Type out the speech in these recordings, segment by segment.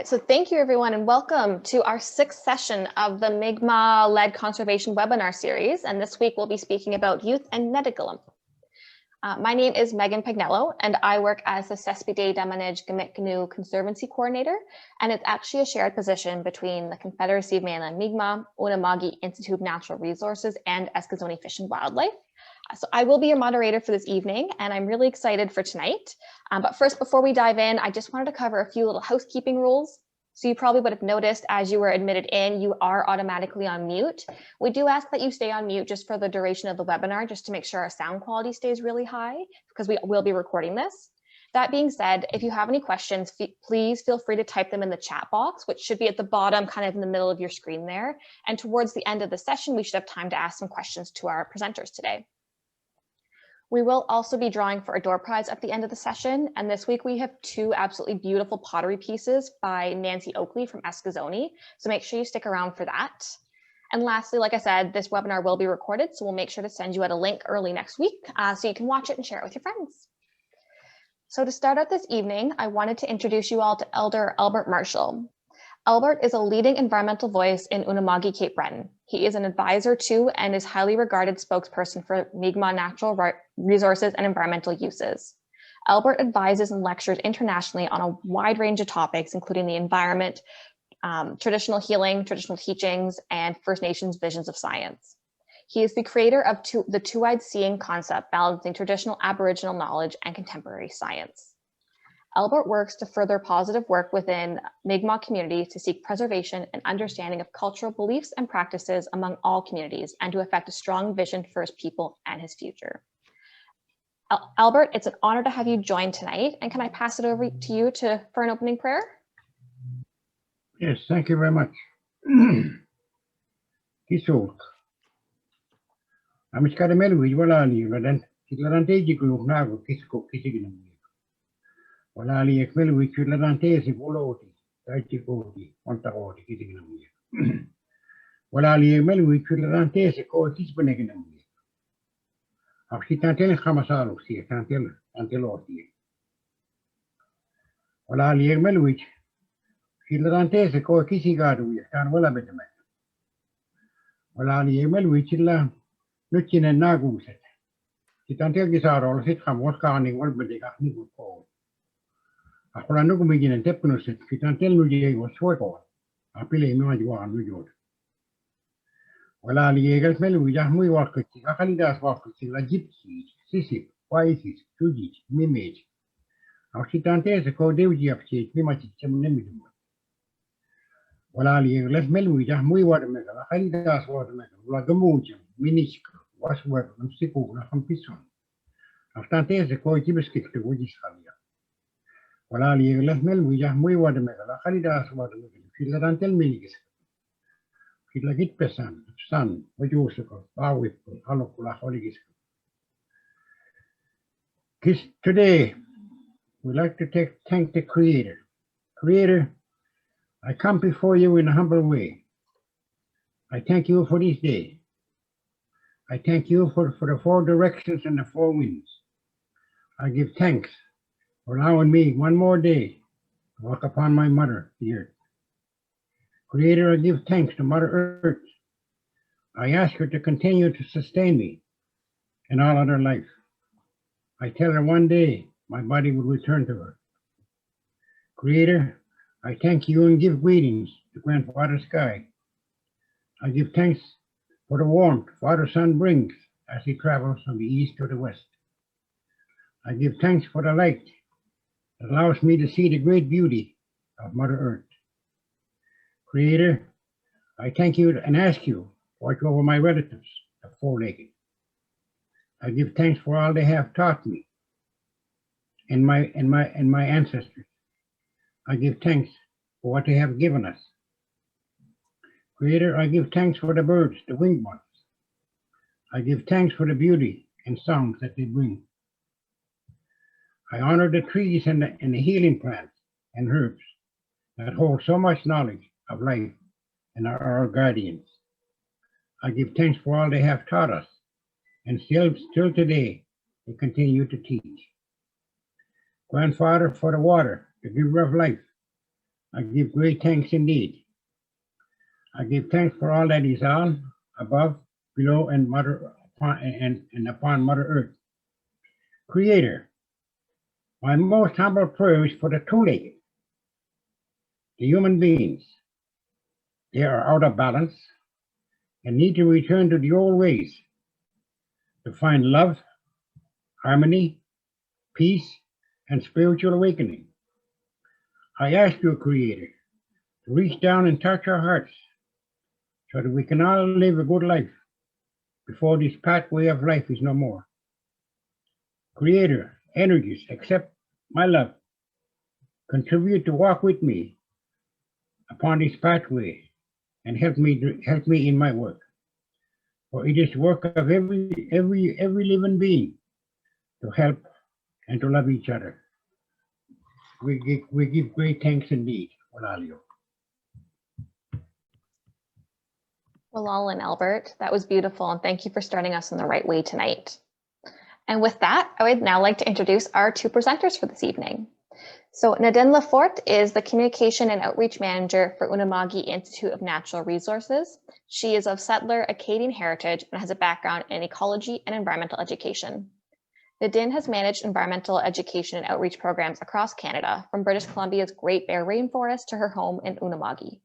so thank you everyone and welcome to our 6th session of the Mi'kmaq-led conservation webinar series. And this week we'll be speaking about youth and Netukulimk. My name is Megan Pagnello and I work as the CEPI Youth Conservancy Coordinator. And it's actually a shared position between the Confederacy of Mainland Mi'kmaq, Unama'ki Institute of Natural Resources, and Eskasoni Fish and Wildlife. So I will be your moderator for this evening, and I'm really excited for tonight. But first, before we dive in, I just wanted to cover a few little housekeeping rules. So you probably would have noticed as you were admitted in, you are automatically on mute. We do ask that you stay on mute just for the duration of the webinar, just to make sure our sound quality stays really high, because we will be recording this. That being said, if you have any questions, please feel free to type them in the chat box, which should be at the bottom, kind of in the middle of your screen there. And towards the end of the session, we should have time to ask some questions to our presenters today. We will also be drawing for a door prize at the end of the session. And this week we have 2 absolutely beautiful pottery pieces by Nancey Oakley from Eskasoni. So make sure you stick around for that. And lastly, like I said, this webinar will be recorded. So we'll make sure to send you out a link early next week so you can watch it and share it with your friends. So to start out this evening, I wanted to introduce you all to Elder Albert Marshall. Albert is a leading environmental voice in Unama'ki Cape Breton. He is an advisor to and is highly regarded spokesperson for Mi'kmaq natural resources and environmental uses. Albert advises and lectures internationally on a wide range of topics, including the environment, traditional healing, traditional teachings, and First Nations visions of science. He is the creator of the two-eyed seeing concept, balancing traditional Aboriginal knowledge and contemporary science. Albert works to further positive work within Mi'kmaq communities to seek preservation and understanding of cultural beliefs and practices among all communities and to effect a strong vision for his people and his future. Albert, it's an honor to have you join tonight. And can I pass it over to you for an opening prayer? Yes, thank you very much. Kisuk. Amiskada melwi Wela'liek ladan kitlarante jiku nago kisko kisigina. Wela'liek melwi kitlarante si boloti taitiko ontaoti kisigina. Wela'liek melwi kitlarante si ko kisbenegina. Afkitantel khamasalo si anteloti. Wela'liek melwi kitlarante si ko kisigadu kan wala bedame. Wela'liek melwi kitla Nuchine naguset. Kitantel gisaro sit khamos kani wal bedega ni ko. Akula nugu mijinen tepnuset kitantel nuje was short. Apile mi majwa nujod. Wela'liek el melu jah muy wakati akalidas wakati la gypsy, sisip, waisis, tujit, mimej. Akitantel se ko deuji apchi mi machi chemnemidu. Wela'liek el melu jah muy wadmega akalidas wadmega la gamuja minishka was work on siku na hampison. Aftante se ko jibiskik to wujis khalia. Wela'liek el melu jah muy wadmega akalidas wadmega filarantel miligis. Filagit pesan, san, wajusiko, bawip, halokula holigis. Today, we'd like to thank the Creator. Creator, I come before you in a humble way. I thank you for this day. I thank you for the 4 directions and the 4 winds. I give thanks for allowing me one more day to walk upon my mother, the earth. Creator, I give thanks to Mother Earth. I ask her to continue to sustain me in all other life. I tell her one day my body will return to her. Creator, I thank you and give greetings to Grandfather Sky. I give thanks for the warmth Father Sun brings as he travels from the east to the west. I give thanks for the light that allows me to see the great beauty of Mother Earth. Creator, I thank you and ask you to watch over my relatives, the 4-legged. I give thanks for all they have taught me and my ancestors. I give thanks for what they have given us. Creator, I give thanks for the birds, the winged ones. I give thanks for the beauty and songs that they bring. I honor the trees and the healing plants and herbs that hold so much knowledge of life and are our guardians. I give thanks for all they have taught us, and still today they continue to teach. Grandfather, for the water, the giver of life, I give great thanks indeed. I give thanks for all that is on, above, below, and upon Mother Earth. Creator, my most humble prayer is for the two-legged, the human beings. They are out of balance and need to return to the old ways to find love, harmony, peace, and spiritual awakening. I ask you, Creator, to reach down and touch our hearts so that we can all live a good life before this pathway of life is no more. Creator, energies, accept my love. Contribute to walk with me upon this pathway and help me in my work. For it is the work of every living being to help and to love each other. We give great thanks indeed, Wela'liek. Wela'lin, Albert, that was beautiful, and thank you for starting us in the right way tonight. And with that, I would now like to introduce our two presenters for this evening. So Nadine Lefort is the Communication and Outreach Manager for Unama'ki Institute of Natural Resources. She is of settler Acadian heritage and has a background in ecology and environmental education. Nadine has managed environmental education and outreach programs across Canada, from British Columbia's Great Bear Rainforest to her home in Unama'ki.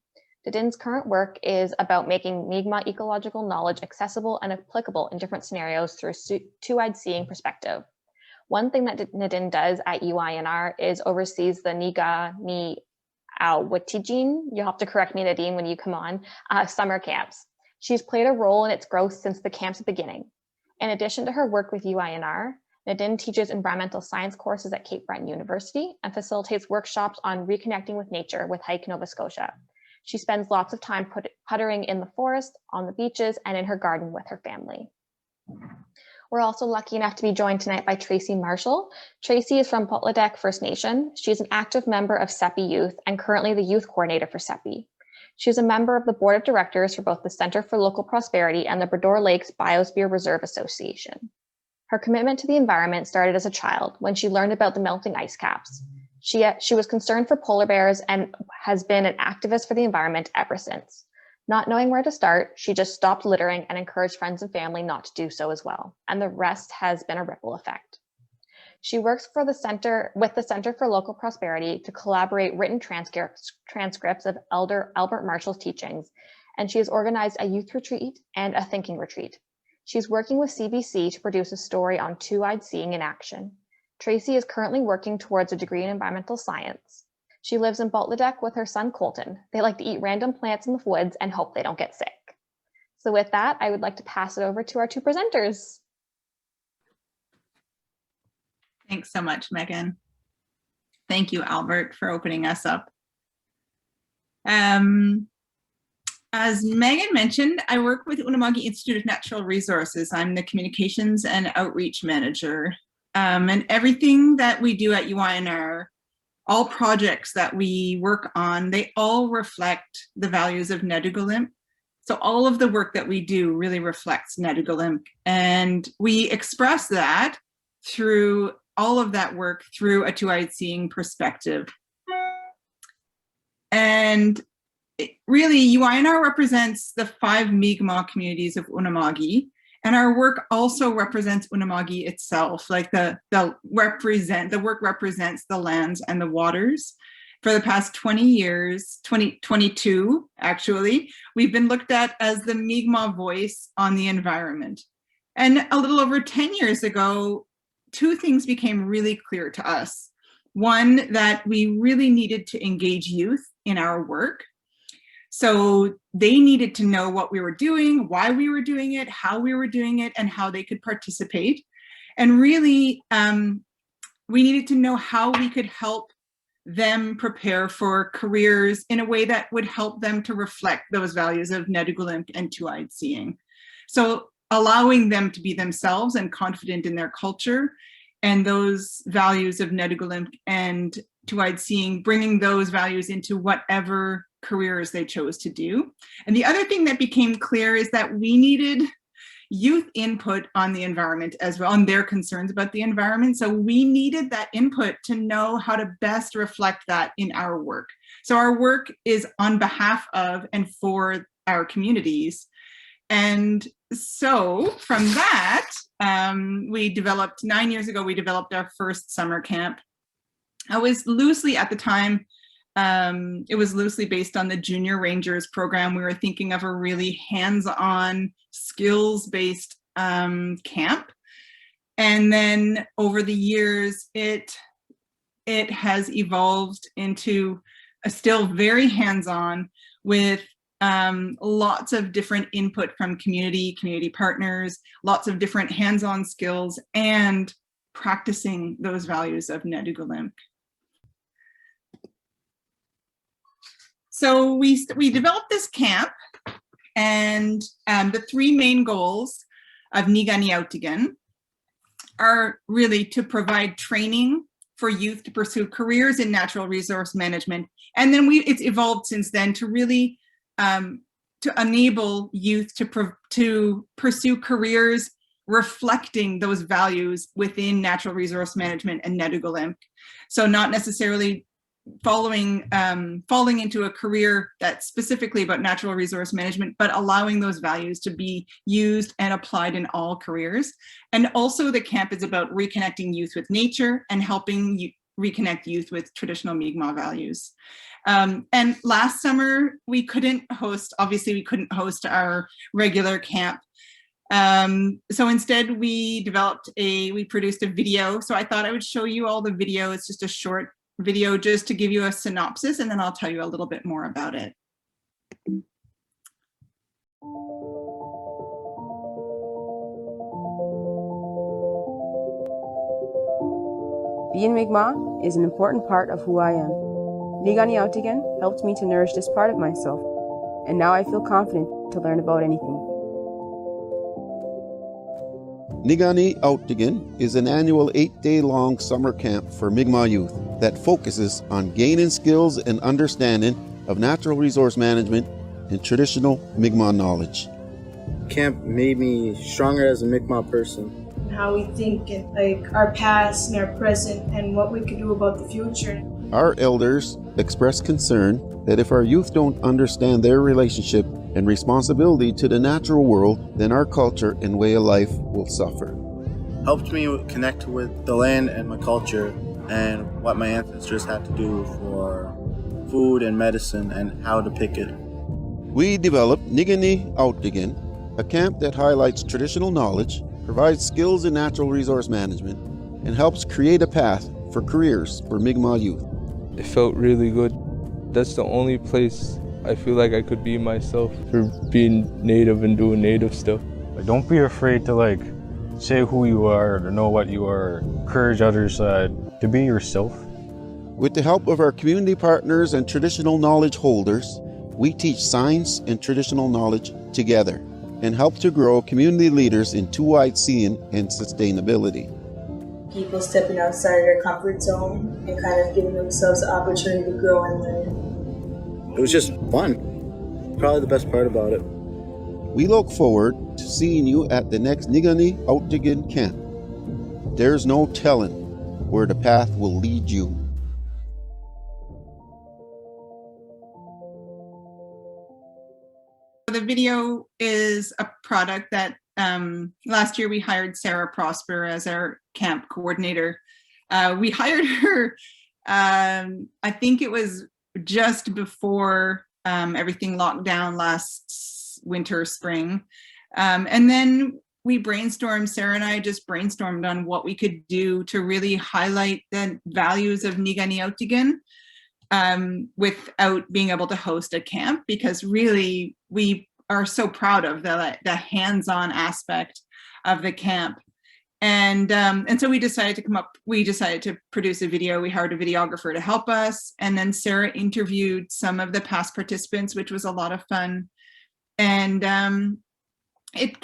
Nadine's current work is about making Mi'kmaq ecological knowledge accessible and applicable in different scenarios through a two-eyed seeing perspective. One thing that Nadine does at UINR is oversees the Nikani Awtiken, you'll have to correct me, Nadine, when you come on, summer camps. She's played a role in its growth since the camp's beginning. In addition to her work with UINR, Nadine teaches environmental science courses at Cape Breton University and facilitates workshops on reconnecting with nature with Hike Nova Scotia. She spends lots of time puttering in the forest, on the beaches, and in her garden with her family. We're also lucky enough to be joined tonight by Tracy Marshall. Tracy is from Wela'liek First Nation. She's an active member of CEPI Youth and currently the youth coordinator for CEPI. She's a member of the board of directors for both the Center for Local Prosperity and the Bredore Lakes Biosphere Reserve Association. Her commitment to the environment started as a child when she learned about the melting ice caps. She was concerned for polar bears and has been an activist for the environment ever since. Not knowing where to start, she just stopped littering and encouraged friends and family not to do so as well. And the rest has been a ripple effect. She works with the Center for Local Prosperity to collaborate written transcripts of Elder Albert Marshall's teachings, and she has organized a youth retreat and a thinking retreat. She's working with CBC to produce a story on two-eyed seeing in action. Tracy is currently working towards a degree in environmental science. She lives in Wela'liek with her son Colton. They like to eat random plants in the woods and hope they don't get sick. So with that, I would like to pass it over to our two presenters. Thanks so much, Megan. Thank you, Albert, for opening us up. As Megan mentioned, I work with Unama'ki Institute of Natural Resources. I'm the Communications and Outreach Manager. And everything that we do at UINR, all projects that we work on, they all reflect the values of Netukulimk. So all of the work that we do really reflects Netukulimk. And we express that through all of that work through a two-eyed seeing perspective. And really, UINR represents the 5 Mi'kmaq communities of Unama'ki. And our work also represents Unama'ki itself, like the work represents the lands and the waters. For the past 20 years, 22 actually, we've been looked at as the Mi'kmaq voice on the environment. And a little over 10 years ago, 2 things became really clear to us. One, that we really needed to engage youth in our work. So they needed to know what we were doing, why we were doing it, how we were doing it, and how they could participate. And really, we needed to know how we could help them prepare for careers in a way that would help them to reflect those values of Netukulimk and two-eyed seeing. So allowing them to be themselves and confident in their culture and those values of Netukulimk and two-eyed seeing, bringing those values into whatever careers they chose to do. And the other thing that became clear is that we needed youth input on the environment as well, and their concerns about the environment. So we needed that input to know how to best reflect that in our work. So our work is on behalf of and for our communities. And so from that, we developed 9 years ago, we developed our first summer camp. I was loosely at the time, it was loosely based on the Junior Rangers program. We were thinking of a really hands-on, skills-based camp. And then over the years, it has evolved into a still very hands-on with lots of different input from community partners, lots of different hands-on skills, and practicing those values of Netukulimk. So we developed this camp, and the three main goals of Nikani Awtiken are really to provide training for youth to pursue careers in natural resource management. And then it's evolved since then to really to enable youth to pursue careers reflecting those values within natural resource management and Netukulimk. So not necessarily falling into a career that's specifically about natural resource management, but allowing those values to be used and applied in all careers. And also the camp is about reconnecting youth with nature and helping reconnect youth with traditional Mi'kmaq values. And last summer, we couldn't host our regular camp. So instead we produced a video. So I thought I would show you all the video. It's just a short video just to give you a synopsis, and then I'll tell you a little bit more about it. Being Mi'kmaq is an important part of who I am. Nikani Awtiken helped me to nourish this part of myself, and now I feel confident to learn about anything. Nikani Awtiken is an annual 8-day-long summer camp for Mi'kmaq youth that focuses on gaining skills and understanding of natural resource management and traditional Mi'kmaq knowledge. Camp made me stronger as a Mi'kmaq person. How we think and like our past and our present and what we could do about the future. Our elders express concern that if our youth don't understand their relationship and responsibility to the natural world, then our culture and way of life will suffer. Helped me connect with the land and my culture and what my ancestors had to do for food and medicine and how to pick it. We developed Nikani Awtiken, a camp that highlights traditional knowledge, provides skills in natural resource management, and helps create a path for careers for Mi'kmaq youth. It felt really good. That's the only place I feel like I could be myself for being native and doing native stuff. Don't be afraid to say who you are, to know what you are. Encourage others to be yourself. With the help of our community partners and traditional knowledge holders, we teach science and traditional knowledge together and help to grow community leaders in two-eyed seeing and sustainability. People stepping outside their comfort zone and kind of giving themselves the opportunity to grow and learn. It was just fun. Probably the best part about it. We look forward to seeing you at the next Nikani Awtiken camp. There's no telling where the path will lead you. The video is a product that last year we hired Sarah Prosper as our camp coordinator. We hired her, I think it was just before everything locked down last winter, spring. And then we brainstormed, Sarah and I just brainstormed on what we could do to really highlight the values of Nikani Awtiken without being able to host a camp, because really we are so proud of the hands-on aspect of the camp. And so we decided to produce a video. We hired a videographer to help us. And then Sarah interviewed some of the past participants, which was a lot of fun. And it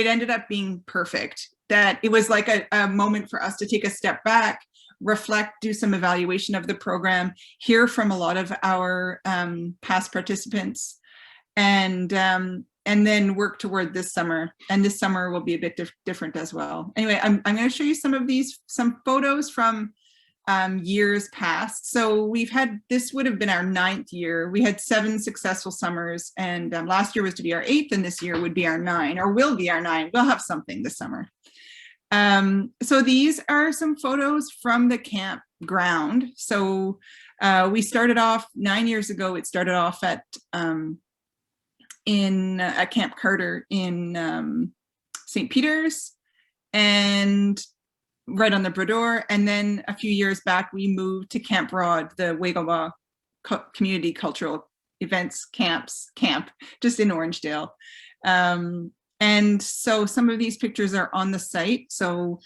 ended up being perfect. That it was like a moment for us to take a step back, reflect, do some evaluation of the program, hear from a lot of our past participants, and then work toward this summer. And this summer will be a bit different as well. Anyway, I'm going to show you some photos from years past. So this would have been our 9th year. We had 7 successful summers, and last year was to be our 8th, and this year would be our 9, or will be our 9. We'll have something this summer. So these are some photos from the campground. So we started off 9 years ago. It started off at Camp Carter in St. Peter's, and right on the Bredore. And then a few years back, we moved to Camp Rod, the Wegoma Community Cultural Events camp, just in Orangedale. And so some of these pictures are on the site. So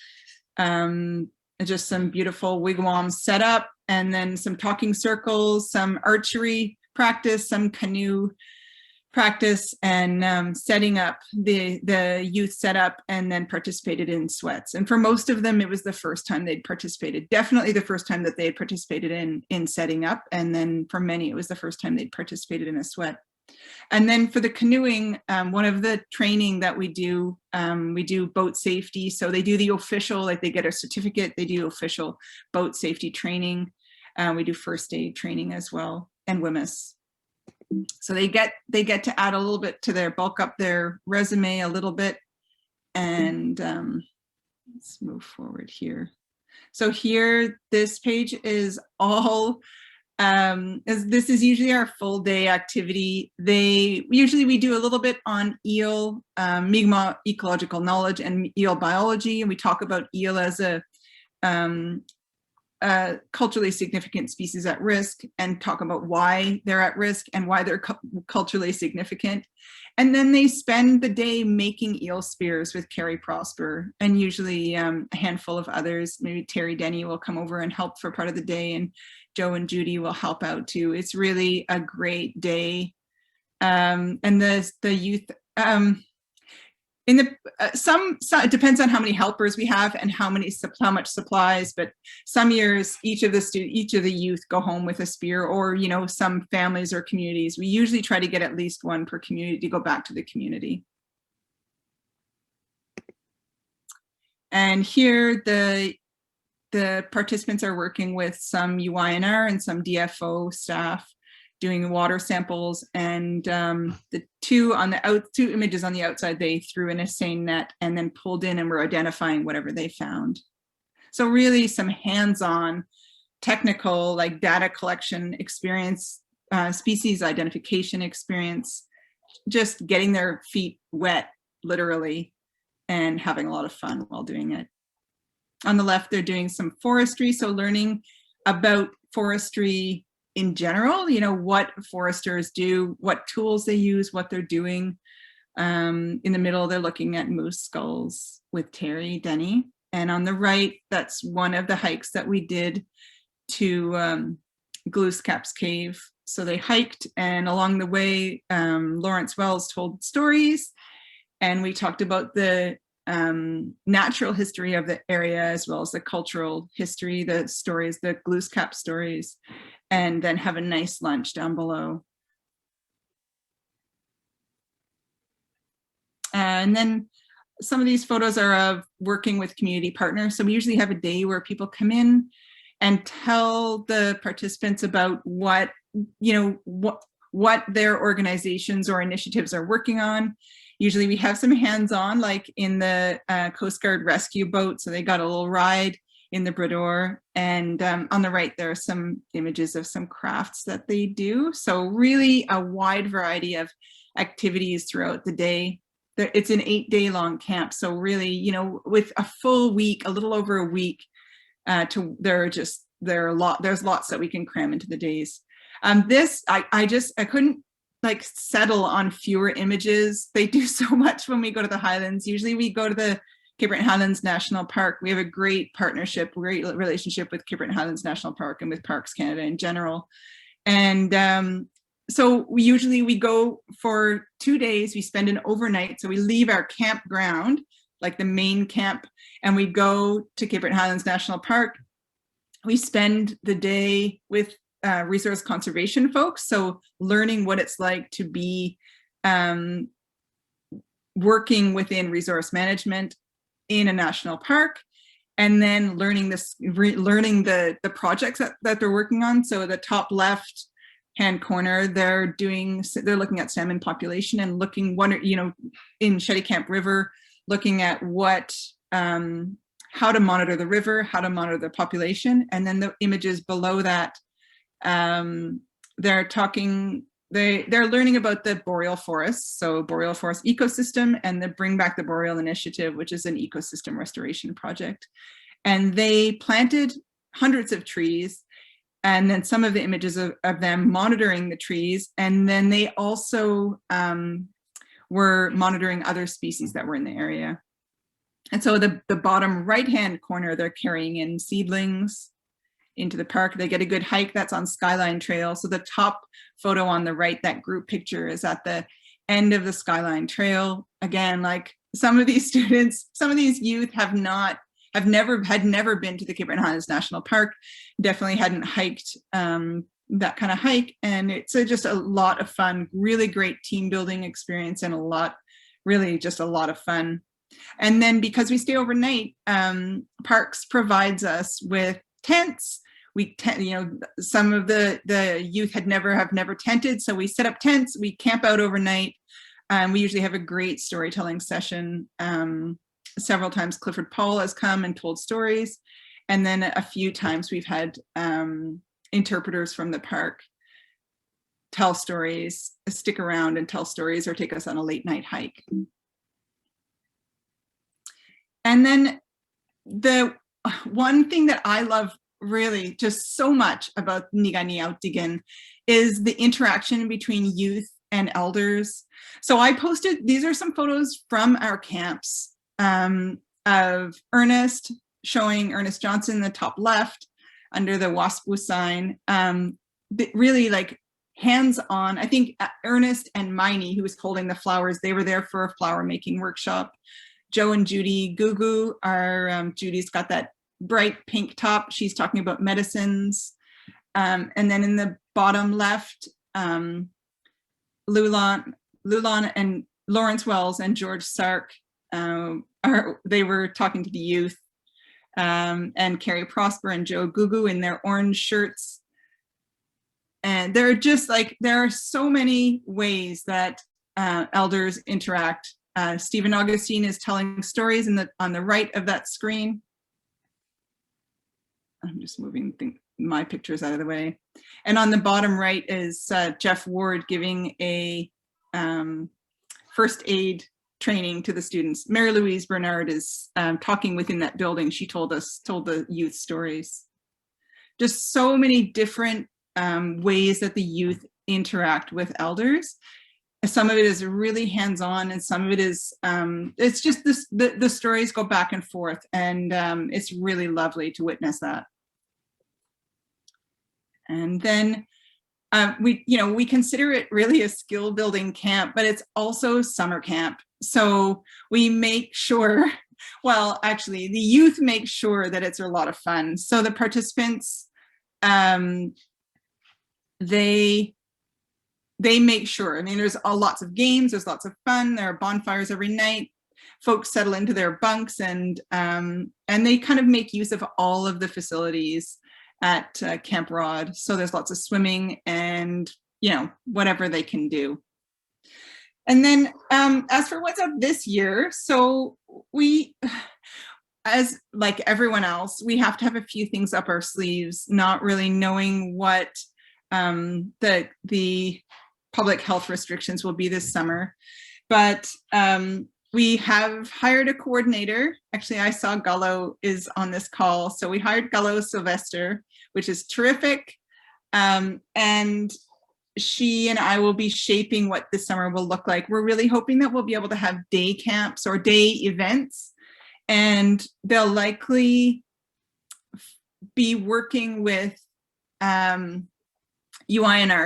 just some beautiful wigwams set up, and then some talking circles, some archery practice, some canoe practice, and setting up the youth set up and then participated in sweats. And for most of them, it was the first time they'd participated, definitely the first time that they had participated in setting up. And then for many, it was the first time they'd participated in a sweat. And then for the canoeing, one of the training that we do boat safety. So they do the official, like they get a certificate, they do official boat safety training. We do first aid training as well, and WMIS. So they get to add a little bit to their, bulk up their resume a little bit. And let's move forward here. So here, this page is all, this is usually our full day activity. Usually we do a little bit on eel, Mi'kmaq ecological knowledge and eel biology. And we talk about eel as a culturally significant species at risk, and talk about why they're at risk and why they're culturally significant. And then they spend the day making eel spears with Carrie Prosper, and usually a handful of others. Maybe Terry Denny will come over and help for part of the day, and Joe and Judy will help out too. It's really a great day. And the youth, it depends on how many helpers we have and how much supplies, but some years each of the youth go home with a spear, or some families or communities. We usually try to get at least one per community to go back to the community. And here the participants are working with some UINR and some DFO staff doing water samples, and the two images on the outside, they threw in a seine net and then pulled in and were identifying whatever they found. So really some hands-on technical, like data collection experience, species identification experience, just getting their feet wet, literally, and having a lot of fun while doing it. On the left, they're doing some forestry, so learning about forestry in general, what foresters do, what tools they use, what they're doing. In the middle, they're looking at moose skulls with Terry Denny. And on the right, that's one of the hikes that we did to Glooscap's Cave. So they hiked, and along the way, Lawrence Wells told stories, and we talked about the natural history of the area, as well as the cultural history, the stories, the Glooscap stories, and then have a nice lunch down below. And then some of these photos are of working with community partners. So we usually have a day where people come in and tell the participants about what their organizations or initiatives are working on. Usually we have some hands-on, like in the Coast Guard rescue boat. So they got a little ride in the Bredore. And on the right, there are some images of some crafts that they do. So really a wide variety of activities throughout the day. It's an 8-day long camp. So really, with a full week, a little over a week, there's lots that we can cram into the days. I couldn't settle on fewer images. They do so much when we go to the Highlands. Usually we go to the Cape Breton Highlands National Park. We have a great partnership, great relationship with Cape Breton Highlands National Park and with Parks Canada in general. And so we go for 2 days. We spend an overnight. So we leave our campground, like the main camp, and we go to Cape Breton Highlands National Park. We spend the day with resource conservation folks. So learning what it's like to be working within resource management in a national park. and then learning the projects that they're working on. So the top left hand corner, they're looking at salmon population and looking in Shetty Camp River, looking at how to monitor the river, how to monitor the population. And then the images below that, they're learning about the boreal forests, so boreal forest ecosystem, and the Bring Back the Boreal Initiative, which is an ecosystem restoration project. And they planted hundreds of trees, and then some of the images of them monitoring the trees. And then they also were monitoring other species that were in the area. And so the bottom right-hand corner, they're carrying in seedlings into the park. They get a good hike. That's on Skyline Trail. So the top photo on the right, that group picture, is at the end of the Skyline Trail. Again, like some of these students, some of these youth had never been to the Cape Breton Highlands National Park, definitely hadn't hiked that kind of hike. And it's just a lot of fun, really great team building experience, and really just a lot of fun. And then because we stay overnight, Parks provides us with tents. Some of the youth have never tented, so we set up tents, we camp out overnight. We usually have a great storytelling session. Several times Clifford Paul has come and told stories, and then a few times we've had interpreters from the park tell stories, stick around and tell stories, or take us on a late night hike. And then the one thing that I love really just so much about Nikani Awtiken is the interaction between youth and elders. So I posted, these are some photos from our camps of Ernest, showing Ernest Johnson in the top left under the WASPU sign, really like hands-on. I think Ernest and Miney, who was holding the flowers, they were there for a flower making workshop. Joe and Judy Gugu are, Judy's got that bright pink top. She's talking about medicines. And then in the bottom left, Lulan and Lawrence Wells and George Sark, they were talking to the youth, and Carrie Prosper and Joe Gugu in their orange shirts. And they're just like, there are so many ways that elders interact. Stephen Augustine is telling stories on the right of that screen. I'm just moving my pictures out of the way. And on the bottom right is Jeff Ward giving a first aid training to the students. Mary Louise Bernard is talking within that building. She told the youth stories. Just so many different ways that the youth interact with elders. Some of it is really hands-on, and some of it is, it's just the stories go back and forth, and it's really lovely to witness that. And then we consider it really a skill building camp, but it's also summer camp. So we make sure, well, actually the youth make sure that it's a lot of fun. So the participants, they make sure, I mean, there's lots of games, there's lots of fun, there are bonfires every night, folks settle into their bunks, and they kind of make use of all of the facilities at Camp Rod. So there's lots of swimming and, whatever they can do. And then as for what's up this year, so we, as like everyone else, we have to have a few things up our sleeves, not really knowing what the public health restrictions will be this summer. But we have hired a coordinator. Actually, I saw Gullo is on this call. So we hired Gullo Sylvester, which is terrific. And she and I will be shaping what this summer will look like. We're really hoping that we'll be able to have day camps or day events. And they'll likely be working with UINR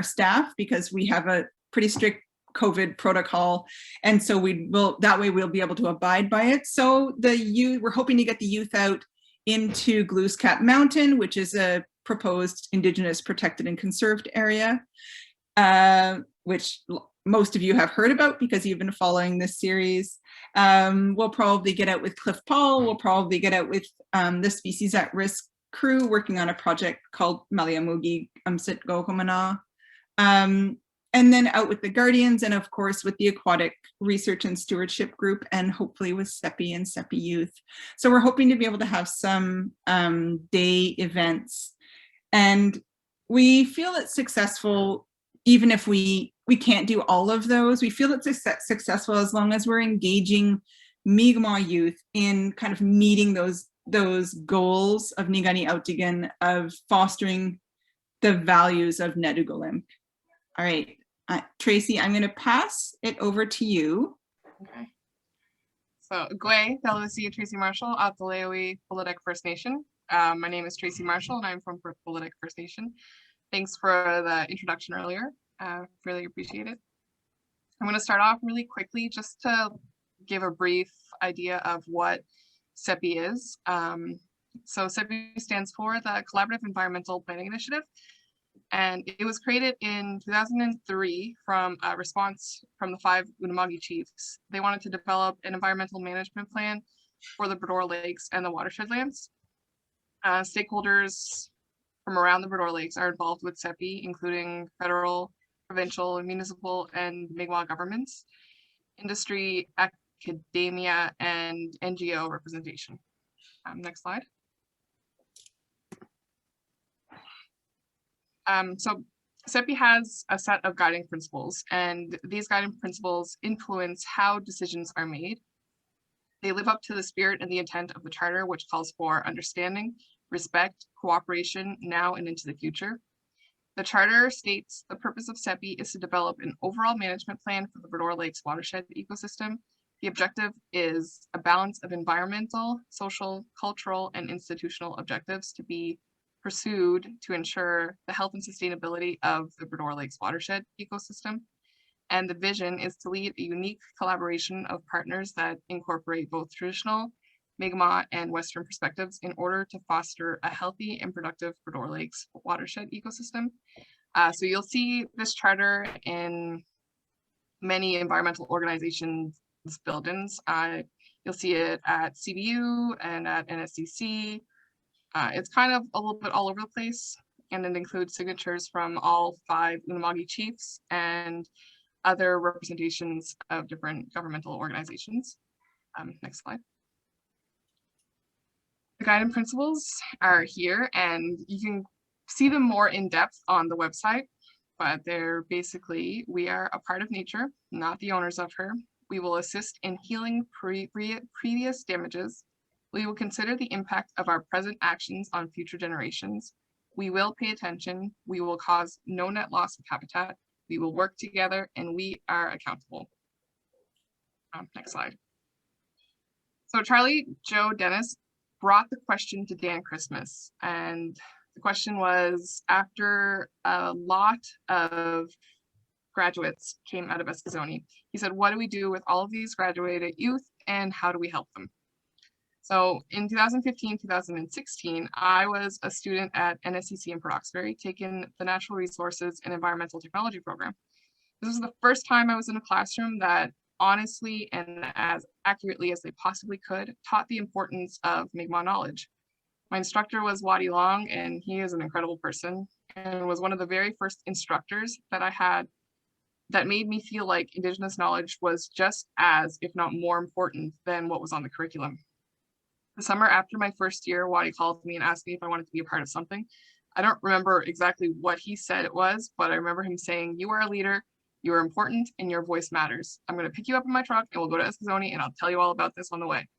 staff, because we have a pretty strict COVID protocol, and so that way we'll be able to abide by it. So we're hoping to get the youth out into Glooscap Mountain, which is a proposed Indigenous protected and conserved area, which most of you have heard about because you've been following this series. We'll probably get out with Cliff Paul. We'll probably get out with the Species at Risk crew working on a project called Maliamugi Amsit Gokomana. And then out with the Guardians, and of course with the Aquatic Research and Stewardship Group, and hopefully with CEPI and CEPI Youth. So we're hoping to be able to have some day events. And we feel it's successful, even if we can't do all of those. We feel it's successful as long as we're engaging Mi'kmaq youth in kind of meeting those goals of Nikani Awtiken, of fostering the values of Netukulimk. All right, Tracy, I'm going to pass it over to you. Okay. So, Gwe, Delawisi, Tracy Marshall, Wela'liek First Nation. My name is Tracy Marshall, and I'm from Wela'liek First Nation. Thanks for the introduction earlier. Really appreciate it. I'm going to start off really quickly just to give a brief idea of what CEPI is. So CEPI stands for the Collaborative Environmental Planning Initiative, and it was created in 2003 from a response from the 5 Unama'ki chiefs. They wanted to develop an environmental management plan for the Bredore Lakes and the watershed lands. Stakeholders from around the Bredore Lakes are involved with CEPI, including federal, provincial, municipal, and Mi'kmaq governments, industry, academia, and NGO representation. Next slide. So CEPI has a set of guiding principles, and these guiding principles influence how decisions are made. They live up to the spirit and the intent of the charter, which calls for understanding, respect, cooperation now and into the future. The charter states the purpose of CEPI is to develop an overall management plan for the Bredore Lakes watershed ecosystem. The objective is a balance of environmental, social, cultural, and institutional objectives to be pursued to ensure the health and sustainability of the Bredore Lakes watershed ecosystem. And the vision is to lead a unique collaboration of partners that incorporate both traditional, Mi'kmaq, and Western perspectives in order to foster a healthy and productive Bredore Lakes watershed ecosystem. So you'll see this charter in many environmental organizations' buildings. You'll see it at CBU and at NSCC. It's kind of a little bit all over the place, and it includes signatures from all 5 Unama'ki chiefs and other representations of different governmental organizations. Next slide. The guiding principles are here, and you can see them more in depth on the website, but they're basically, we are a part of nature, not the owners of her. We will assist in healing previous damages. We will consider the impact of our present actions on future generations. We will pay attention. We will cause no net loss of habitat. We will work together, and we are accountable. Next slide. So Charlie Joe Dennis brought the question to Dan Christmas, and the question was, after a lot of graduates came out of Eskasoni, he said, what do we do with all of these graduated youth, and how do we help them? So in 2015, 2016, I was a student at NSCC in Port Hawkesbury, taking the Natural Resources and Environmental Technology program. This was the first time I was in a classroom that honestly and as accurately as they possibly could taught the importance of Mi'kmaq knowledge. My instructor was Wela'lin, and he is an incredible person, and was one of the very first instructors that I had that made me feel like Indigenous knowledge was just as, if not more important than what was on the curriculum. The summer after my first year, Wadi called me and asked me if I wanted to be a part of something. I don't remember exactly what he said it was, but I remember him saying, you are a leader, you are important, and your voice matters. I'm going to pick you up in my truck and we'll go to Eskasoni and I'll tell you all about this on the way.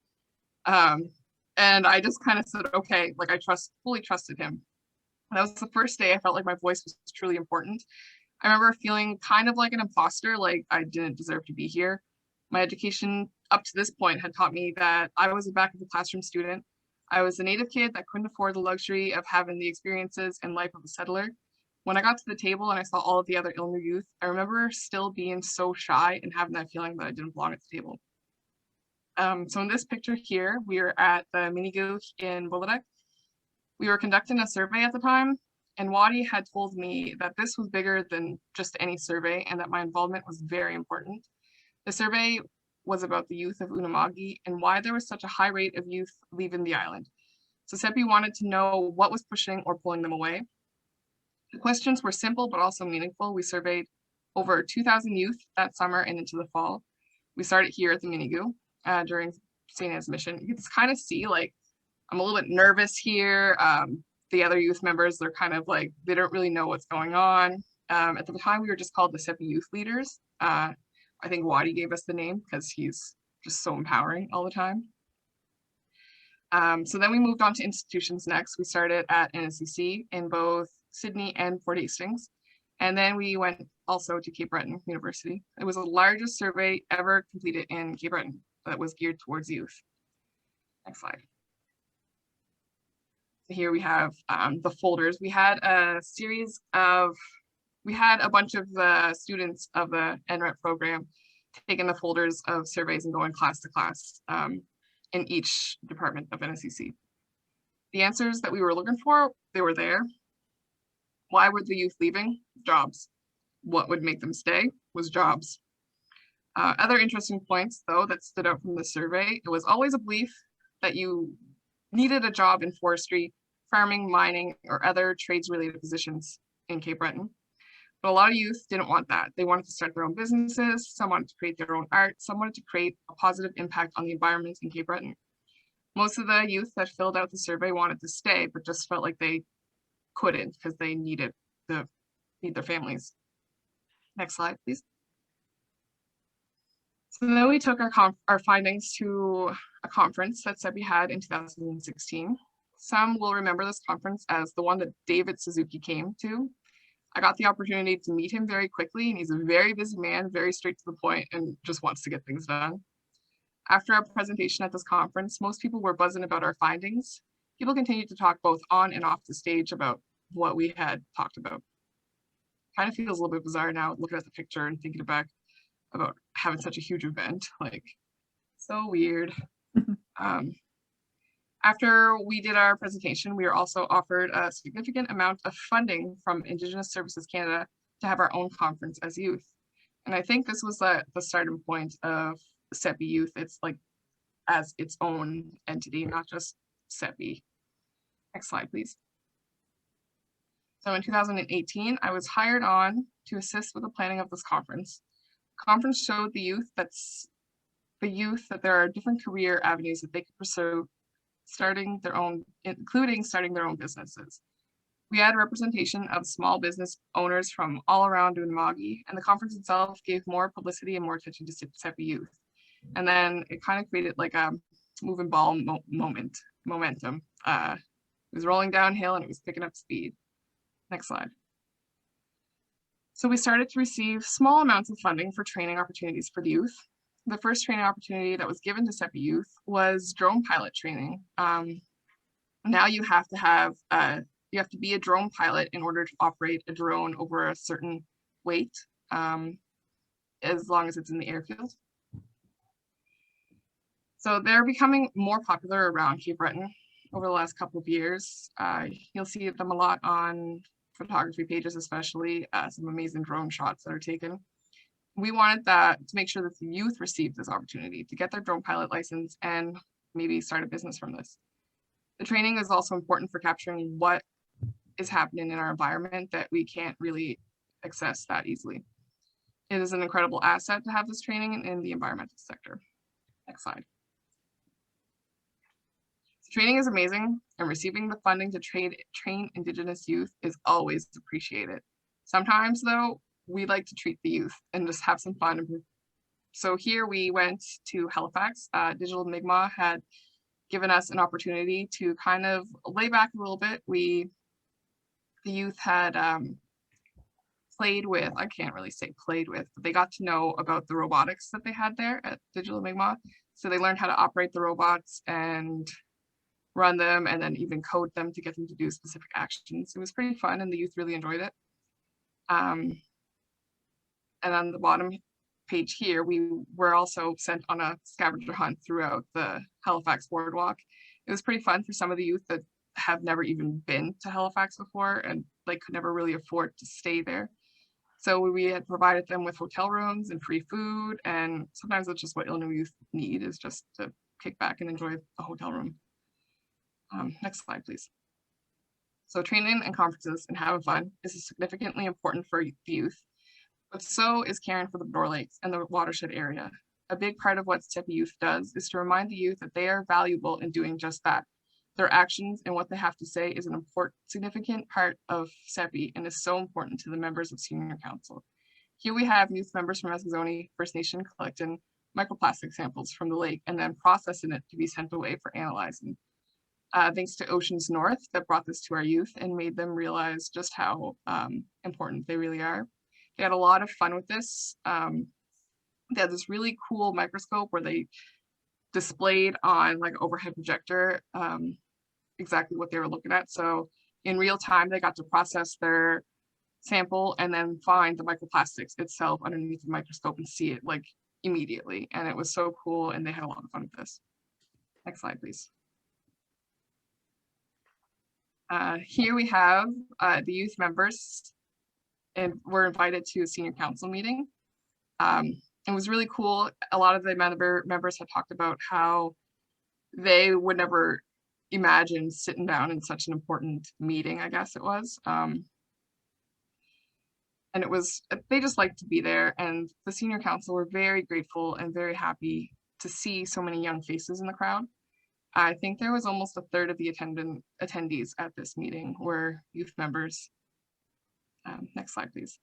And I just kind of said, okay, like I fully trusted him. That was the first day I felt like my voice was truly important. I remember feeling kind of like an imposter, like I didn't deserve to be here. My education up to this point had taught me that I was a back of the classroom student. I was a native kid that couldn't afford the luxury of having the experiences and life of a settler. When I got to the table and I saw all of the other Ilmu youth, I remember still being so shy and having that feeling that I didn't belong at the table. So in this picture here, we are at the Minigoo in Wela'liek. We were conducting a survey at the time, And Wadi had told me that this was bigger than just any survey and that my involvement was very important. The survey was about the youth of Unama'ki and why there was such a high rate of youth leaving the island. So CEPI wanted to know what was pushing or pulling them away. The questions were simple but also meaningful. We surveyed over 2,000 youth that summer and into the fall. We started here at the Minigu during St. Anne's mission. You can just kind of see, like, I'm a little bit nervous here. The other youth members, they're kind of like, they don't really know what's going on. At the time, we were just called the CEPI Youth Leaders. I think Wadi gave us the name because he's just so empowering all the time. So then we moved on to institutions next. We started at NSCC in both Sydney and Port Hastings. And then we went also to Cape Breton University. It was the largest survey ever completed in Cape Breton that was geared towards youth. Next slide. So here we have the folders. We had a bunch of the students of the NREP program taking the folders of surveys and going class to class in each department of NSCC. The answers that we were looking for, they were there. Why were the youth leaving? Jobs. What would make them stay was jobs. Other interesting points, though, that stood out from the survey, it was always a belief that you needed a job in forestry, farming, mining, or other trades-related positions in Cape Breton. But a lot of youth didn't want that. They wanted to start their own businesses, some wanted to create their own art, some wanted to create a positive impact on the environment in Cape Breton. Most of the youth that filled out the survey wanted to stay, but just felt like they couldn't because they needed to feed their families. Next slide, please. So then we took our findings to a conference that CEPI had in 2016. Some will remember this conference as the one that David Suzuki came to. I got the opportunity to meet him very quickly, and he's a very busy man, very straight to the point, and just wants to get things done. After our presentation at this conference, most people were buzzing about our findings. People continued to talk both on and off the stage about what we had talked about. Kind of feels a little bit bizarre now looking at the picture and thinking back about having such a huge event, like, so weird. After we did our presentation, we were also offered a significant amount of funding from Indigenous Services Canada to have our own conference as youth. And I think this was the starting point of CEPI Youth. It's like as its own entity, not just CEPI. Next slide, please. So in 2018, I was hired on to assist with the planning of this conference. The conference showed the youth that there are different career avenues that they could pursue, including starting their own businesses. We had representation of small business owners from all around Unama'ki, and the conference itself gave more publicity and more attention to CEPI Youth. And then it kind of created like a moving ball momentum. It was rolling downhill and it was picking up speed. Next slide. So we started to receive small amounts of funding for training opportunities for the youth. The first training opportunity that was given to CEPI Youth was drone pilot training. Now you have to be a drone pilot in order to operate a drone over a certain weight, as long as it's in the airfield. So they're becoming more popular around Cape Breton over the last couple of years. You'll see them a lot on photography pages, especially some amazing drone shots that are taken. We wanted to make sure that the youth received this opportunity to get their drone pilot license and maybe start a business from this. The training is also important for capturing what is happening in our environment that we can't really access that easily. It is an incredible asset to have this training in the environmental sector. Next slide. Training is amazing, and receiving the funding to train Indigenous youth is always appreciated. Sometimes, though, we like to treat the youth and just have some fun. So here we went to Halifax. Digital Mi'kmaq had given us an opportunity to kind of lay back a little bit. The youth had played with, I can't really say played with, but they got to know about the robotics that they had there at Digital Mi'kmaq. So they learned how to operate the robots and run them, and then even code them to get them to do specific actions. It was pretty fun, and the youth really enjoyed it. And on the bottom page here, we were also sent on a scavenger hunt throughout the Halifax boardwalk. It was pretty fun for some of the youth that have never even been to Halifax before and like could never really afford to stay there. So we had provided them with hotel rooms and free food, and sometimes that's just what Illinois youth need, is just to kick back and enjoy a hotel room. Next slide, please. So training and conferences and having fun is significantly important for the youth, but so is caring for the Bredore Lakes and the watershed area. A big part of what CEPI Youth does is to remind the youth that they are valuable in doing just that. Their actions and what they have to say is an important, significant part of CEPI and is so important to the members of Senior Council. Here we have youth members from Eskasoni First Nation collecting microplastic samples from the lake and then processing it to be sent away for analyzing. Thanks to Oceans North that brought this to our youth and made them realize just how important they really are. They had a lot of fun with this. They had this really cool microscope where they displayed on like overhead projector exactly what they were looking at. So in real time, they got to process their sample and then find the microplastics itself underneath the microscope and see it like immediately. And it was so cool, and they had a lot of fun with this. Next slide, please. Here we have the youth members, and we're invited to a senior council meeting. It was really cool. A lot of the members had talked about how they would never imagine sitting down in such an important meeting, I guess it was. And it was, they just liked to be there, and the senior council were very grateful and very happy to see so many young faces in the crowd. I think there was almost a third of the attendees at this meeting were youth members. Next slide, please.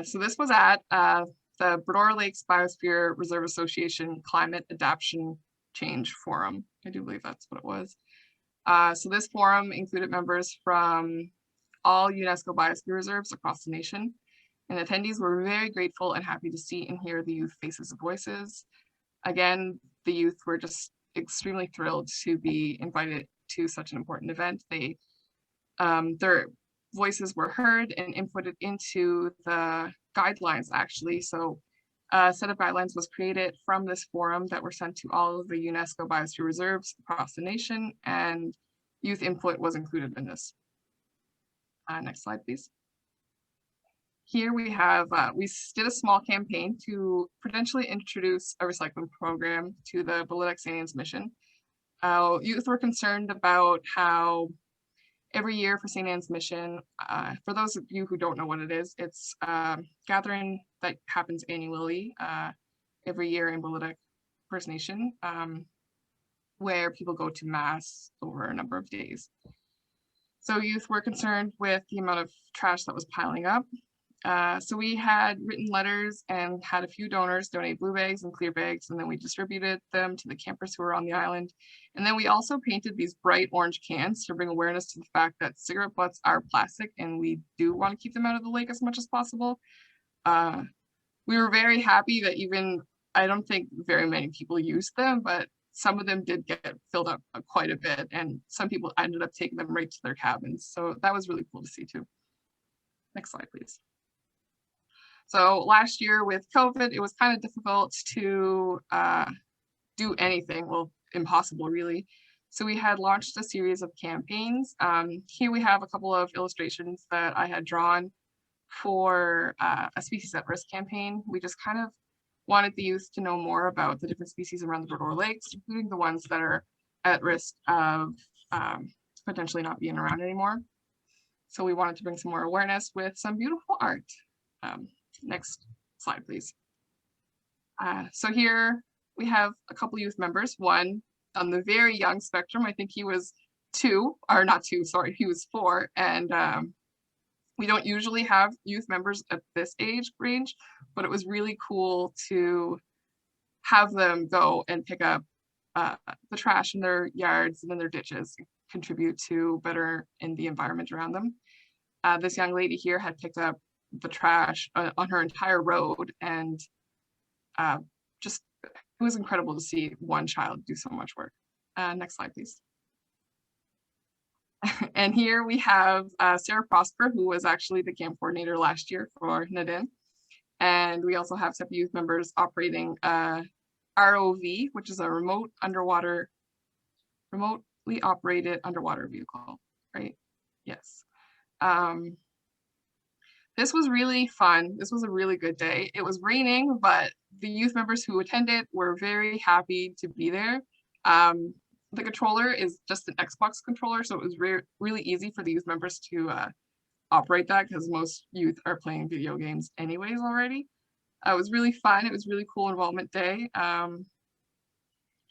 So this was at the Bredore Lakes Biosphere Reserve Association Climate Adaptation Change Forum. I do believe that's what it was. So this forum included members from all UNESCO biosphere reserves across the nation, and attendees were very grateful and happy to see and hear the youth faces and voices. Again, the youth were just extremely thrilled to be invited to such an important event. They, their voices were heard and inputted into the guidelines, actually. So a set of guidelines was created from this forum that were sent to all of the UNESCO biosphere reserves across the nation, and youth input was included in this. Next slide, please. Here we have, we did a small campaign to potentially introduce a recycling program to the Wela'liek St. Anne's mission. Youth were concerned about how every year for St. Anne's mission, for those of you who don't know what it is, it's a gathering that happens annually every year in Wela'liek First Nation, where people go to mass over a number of days. So youth were concerned with the amount of trash that was piling up. So we had written letters and had a few donors donate blue bags and clear bags, and then we distributed them to the campers who were on the island. And then we also painted these bright orange cans to bring awareness to the fact that cigarette butts are plastic, and we do want to keep them out of the lake as much as possible. We were very happy that even, I don't think very many people used them, but some of them did get filled up quite a bit, and some people ended up taking them right to their cabins. So that was really cool to see too. Next slide, please. So last year with COVID, it was kind of difficult to do anything, well, impossible really. So we had launched a series of campaigns. Here we have a couple of illustrations that I had drawn for a species at risk campaign. We just kind of wanted the youth to know more about the different species around the Bredore Lakes, including the ones that are at risk of potentially not being around anymore. So we wanted to bring some more awareness with some beautiful art. Next slide, please. So here we have a couple youth members, one on the very young spectrum. I think he was 2, or not 2, sorry, he was 4. And we don't usually have youth members at this age range, but it was really cool to have them go and pick up the trash in their yards and in their ditches, contribute to better in the environment around them. This young lady here had picked up the trash on her entire road, and just, it was incredible to see one child do so much work. Next slide, please. And here we have Sarah Prosper, who was actually the camp coordinator last year for Nadine. And we also have CEPI youth members operating ROV, which is a remote remotely operated underwater vehicle, right? Yes. This was really fun. This was a really good day. It was raining, but the youth members who attended were very happy to be there. The controller is just an Xbox controller, so it was really easy for the youth members to operate that because most youth are playing video games anyways already. It was really fun. It was really cool involvement day.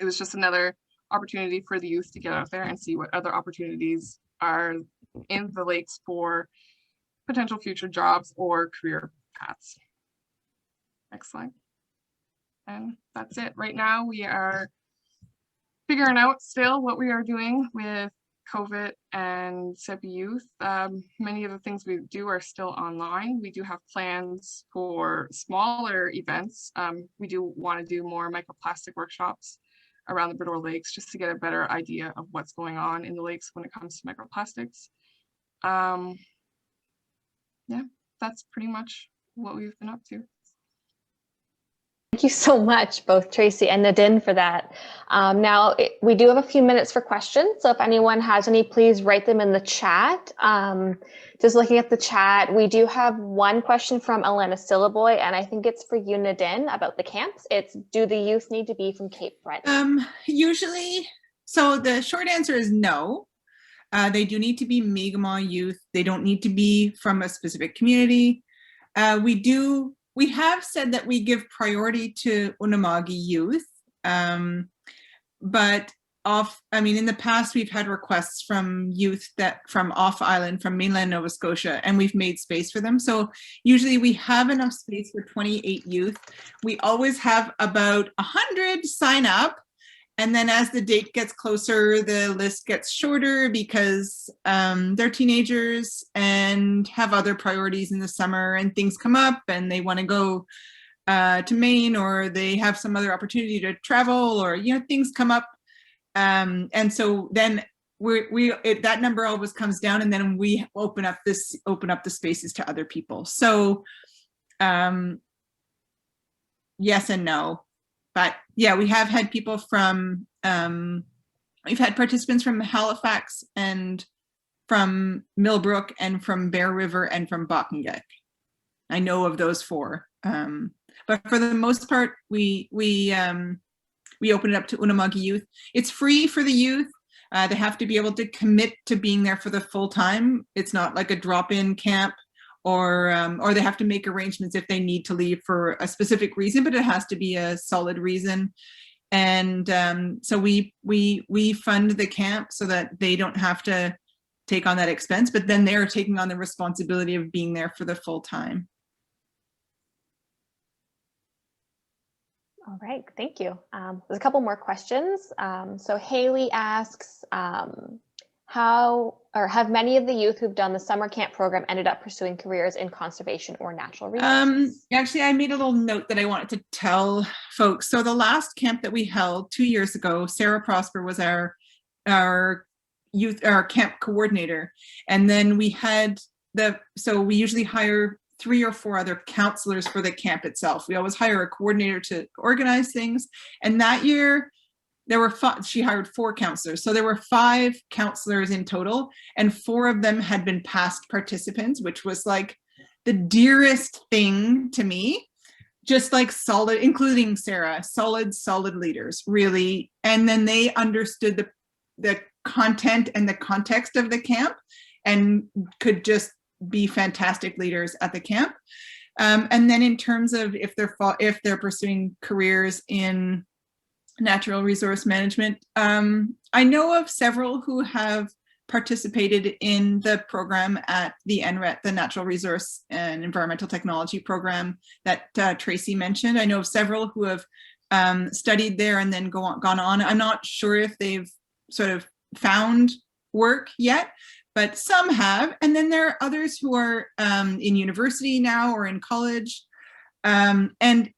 It was just another opportunity for the youth to get out there and see what other opportunities are in the lakes for potential future jobs or career paths. Next slide. And that's it. Right now we are figuring out still what we are doing with COVID and CEPI Youth. Many of the things we do are still online. We do have plans for smaller events. We do want to do more microplastic workshops around the Bredore lakes just to get a better idea of what's going on in the lakes when it comes to microplastics. Yeah, that's pretty much what we've been up to. Thank you so much, both Tracy and Nadine, for that. Now, we do have a few minutes for questions, so if anyone has any, please write them in the chat. Just looking at the chat, we do have one question from Elena Syllaboy, and I think it's for you, Nadine, about the camps. It's, do the youth need to be from Cape Breton? Usually, so the short answer is no. They do need to be Mi'kmaq youth. They don't need to be from a specific community. We have said that we give priority to Unama'ki youth, but in the past we've had requests from youth from off island, from mainland Nova Scotia, and we've made space for them. So usually we have enough space for 28 youth. We always have about 100 sign up. And then as the date gets closer, the list gets shorter because they're teenagers and have other priorities in the summer, and things come up and they want to go to Maine, or they have some other opportunity to travel, or things come up. And so then that number always comes down, and then we open up the spaces to other people. So yes and no. But yeah, we have had people from, we've had participants from Halifax and from Millbrook and from Bear River and from Bottingek. I know of those four. But for the most part, we open it up to Unama'ki youth. It's free for the youth. They have to be able to commit to being there for the full time. It's not like a drop-in camp. Or they have to make arrangements if they need to leave for a specific reason, but it has to be a solid reason. And so we fund the camp so that they don't have to take on that expense, but then they're taking on the responsibility of being there for the full time. All right, thank you. There's a couple more questions. So Haley asks, have many of the youth who've done the summer camp program ended up pursuing careers in conservation or natural resources? Actually, I made a little note that I wanted to tell folks. So the last camp that we held 2 years ago, Sarah Prosper was our camp coordinator. And then we had so we usually hire 3 or 4 other counselors for the camp itself. We always hire a coordinator to organize things. And that year, she hired 4 counselors. So there were 5 counselors in total, and 4 of them had been past participants, which was like the dearest thing to me. Just like solid, including Sarah, solid leaders, really. And then they understood the content and the context of the camp and could just be fantastic leaders at the camp. And then in terms of if they're pursuing careers in natural resource management, I know of several who have participated in the program at the NRET, the Natural Resource and Environmental Technology program that Tracy mentioned. I know of several who have studied there and then gone on. I'm not sure if they've sort of found work yet, but some have. And then there are others who are in university now or in college. And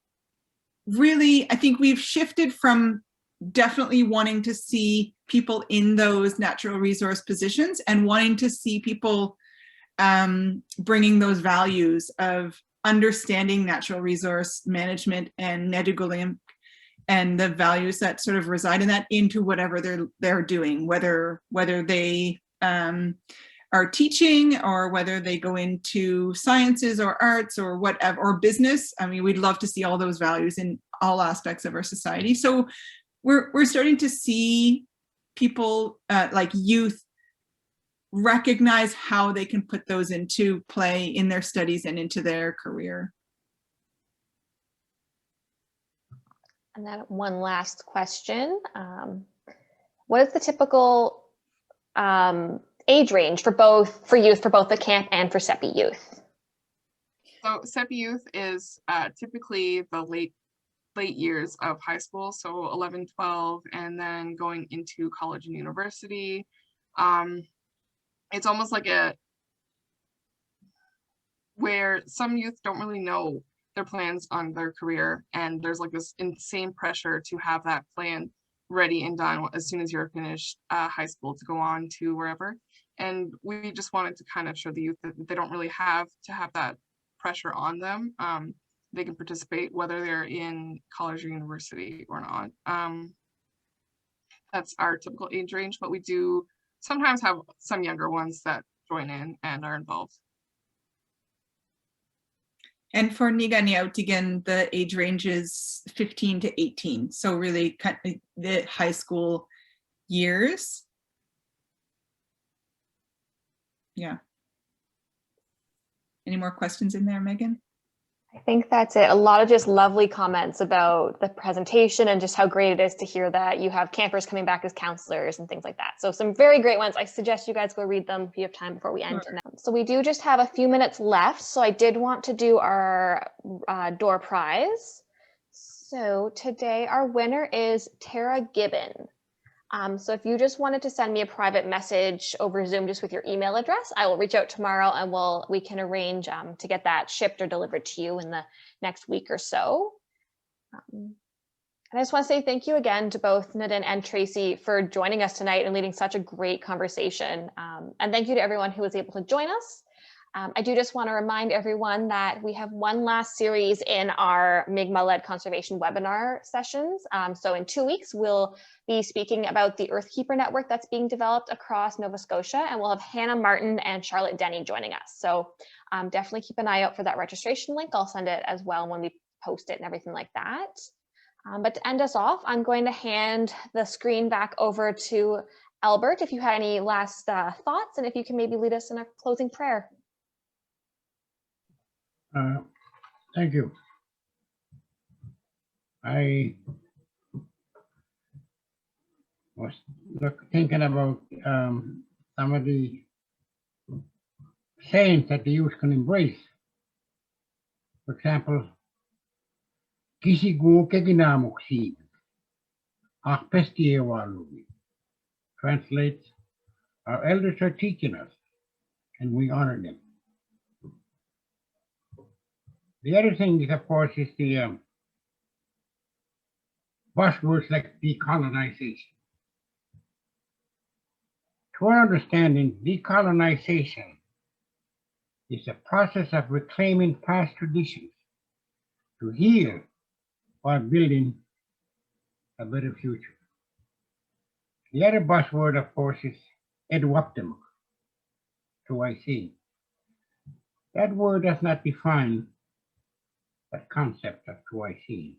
really, I think we've shifted from definitely wanting to see people in those natural resource positions and wanting to see people bringing those values of understanding natural resource management and Netukulimk and the values that sort of reside in that into whatever they're doing, whether they are teaching or whether they go into sciences or arts or whatever, or business. I mean, we'd love to see all those values in all aspects of our society. So we're starting to see people like youth recognize how they can put those into play in their studies and into their career. And then one last question. What is the typical age range for youth for both the camp and for CEPI Youth? So CEPI Youth is typically the late years of high school, so 11, 12, and then going into college and university. It's almost like where some youth don't really know their plans on their career, and there's like this insane pressure to have that plan ready and done as soon as you're finished high school to go on to wherever. And we just wanted to kind of show the youth that they don't really have to have that pressure on them. They can participate whether they're in college or university or not. That's our typical age range, but we do sometimes have some younger ones that join in and are involved. And for Nikani Awtiken, the age range is 15 to 18. So really kind of the high school years. Yeah. Any more questions in there, Megan? I think that's it. A lot of just lovely comments about the presentation and just how great it is to hear that you have campers coming back as counselors and things like that. So some very great ones. I suggest you guys go read them if you have time before we end tonight. So we do just have a few minutes left. So I did want to do our door prize. So today our winner is Tara Gibbon. So if you just wanted to send me a private message over Zoom just with your email address, I will reach out tomorrow and we can arrange to get that shipped or delivered to you in the next week or so. And I just want to say thank you again to both Nadine and Tracy for joining us tonight and leading such a great conversation. And thank you to everyone who was able to join us. I do just want to remind everyone that we have one last series in our Mi'kmaq-led conservation webinar sessions. So in 2 weeks, we'll be speaking about the Earthkeeper network that's being developed across Nova Scotia, and we'll have Hannah Martin and Charlotte Denny joining us. So definitely keep an eye out for that registration link. I'll send it as well when we post it and everything like that. But to end us off, I'm going to hand the screen back over to Albert, if you had any last thoughts, and if you can maybe lead us in a closing prayer. Thank you. I was thinking about some of the sayings that the youth can embrace. For example, Kisigu keginamuk ach pestie walugi. Translates, our elders are teaching us, and we honor them. The other thing is, of course, is the buzzwords like decolonization. To our understanding, decolonization is a process of reclaiming past traditions to heal while building a better future. The other buzzword, of course, is Edwaptem, to I see. That word does not define that concept of to I see,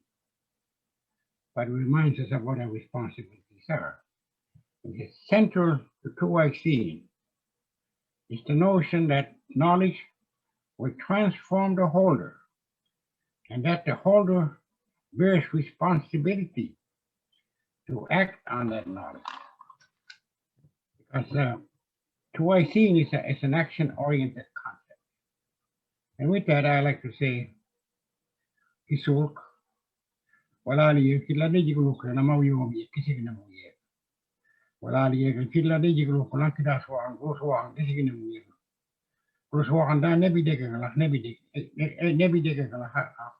but it reminds us of what our responsibilities are. And the central to 2IC is the notion that knowledge will transform the holder, and that the holder bears responsibility to act on that knowledge. Because 2IC is an action-oriented concept. And with that, I like to say, Isulk, Wela'liek, kilade jiguluk na mawiyong kisig na muye. Wela'liek, kilade jiguluk na kidaswang, goswang, kisig na muye. Goswang da nebideke na nebideke na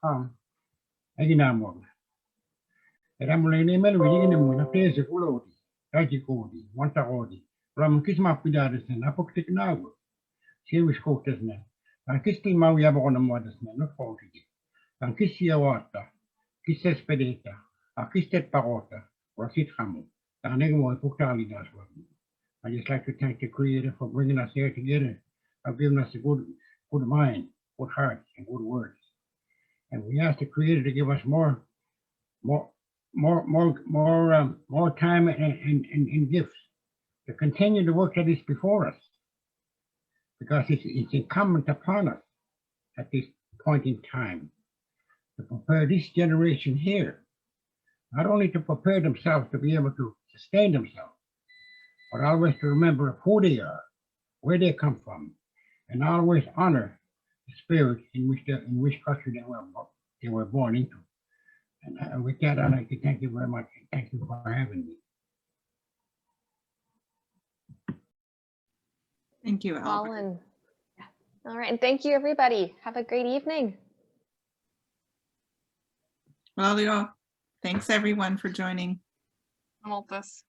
ham, aginamog. Eramule ne melu jigin na muye na tese kulodi, rajikodi, montakodi. Ram kisma pidades na apoktik nago. Siewis kotes na. Ang kisti mawiyabako na modas na no fawtigi. Ang kisia wata, kisa spedita, Akistet Parota, Rosit Hamu, Tanegamo Puktalidas. I just like to thank the Creator for bringing us here together, for giving us a good mind, good heart, and good words. And we ask the Creator to give us more time and gifts to continue the work that is before us, because it's incumbent upon us at this point in time to prepare this generation here, not only to prepare themselves to be able to sustain themselves, but always to remember who they are, where they come from, and always honor the spirit in which country they were born into. And with that, I'd like to thank you very much. Thank you for having me. Thank you, Albert. Colin. Yeah. All right, and thank you, everybody. Have a great evening. Well, thanks everyone for joining. Malthus.